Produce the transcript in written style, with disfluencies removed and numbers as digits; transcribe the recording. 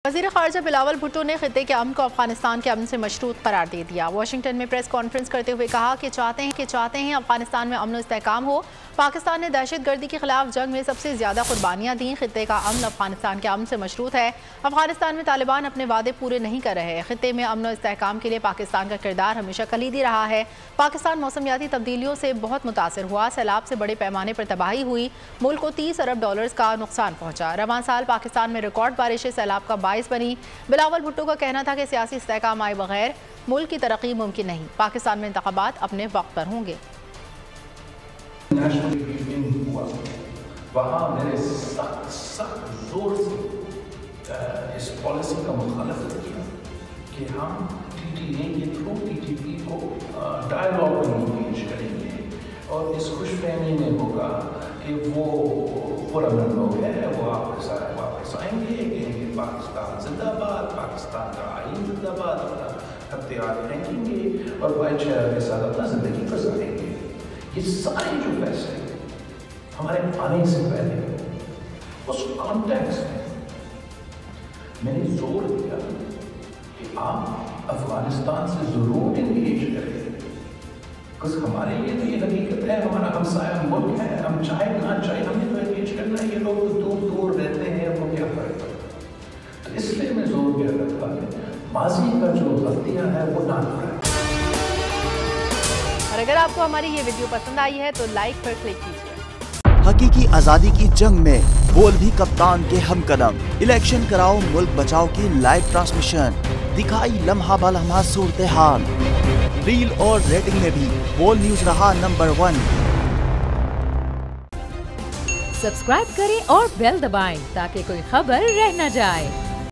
वज़ीर ख़ारजा बिलावल भुट्टो ने ख़ित्ते के अमन को अफ़ग़ानिस्तान के अमन से मशरूत करार दे दिया। वाशिंगटन में प्रेस कॉन्फ्रेंस करते हुए कहा कि चाहते हैं अफ़ग़ानिस्तान में अमन इस्तेहकाम हो। पाकिस्तान ने दहशत गर्दी के खिलाफ जंग में सबसे ज़्यादा कुर्बानियाँ दी। ख़ित्ते का अमन अफ़ग़ानिस्तान के अमन से मशरूत है। अफ़ग़ानिस्तान में तालिबान अपने वादे पूरे नहीं कर रहे। ख़ित्ते में अमन और इस्तेहकाम के लिए पाकिस्तान का किरदार हमेशा कलीदी रहा है। पाकिस्तान मौसमियाती तब्दीलियों से बहुत मुतासर हुआ। सैलाब से बड़े पैमाने पर तबाही हुई। मुल्क को $30 अरब का नुकसान पहुँचा। रवां साल पाकिस्तान में रिकॉर्ड बारिशें सैलाब का बाइस बनी। बिलावल भुट्टो का कहना था कि सियासी इस्तेहकाम आए बगैर मुल्क की तरक्की मुमकिन नहीं। पाकिस्तान में इंतखाबात अपने वक्त पर होंगे। वहाँ मैंने सख्त जोर से इस पॉलिसी का मुखालफत किया कि हम TTA के थ्रू TTP को डायलॉग में इंगेज करेंगे और इस खुशफहमी में होगा कि वो पुरअमन लोग हैं, वो वापस आएंगे, कहेंगे पाकिस्तान जिंदाबाद, पाकिस्तान का आइन जिंदाबाद, हथियार फेंकेंगे और भाईचारा के साथ अपना ज़िंदगी गुजारेंगे। ये सारे जो फैसले हमारे आने से पहले उस कॉन्टेक्स्ट में मैंने जोर दिया कि आप अफगानिस्तान से ज़रूर इंगेज करें, बिकॉज हमारे लिए तो ये हकीकत है, हमारा हमसाया मुल्क है, हम चाहे ना चाहे हमें तो इंगेज करना है। ये लोग तो दूर दूर रहते हैं, वो क्या फर्क पड़ता। तो इसलिए मैं जोर दिया रखा है माजी का जो गलतियाँ हैं वो ना दोहराएं। और अगर आपको हमारी ये वीडियो पसंद आई है तो लाइक पर क्लिक कीजिए। हकीकी आजादी की जंग में बोल भी कप्तान के हमकदम। इलेक्शन कराओ मुल्क बचाओ की लाइव ट्रांसमिशन दिखाई लम्हा ब लम्हा सूरत हाल। रील और रेटिंग में भी बोल न्यूज रहा नंबर 1। सब्सक्राइब करें और बेल दबाएं ताकि कोई खबर रह न जाए।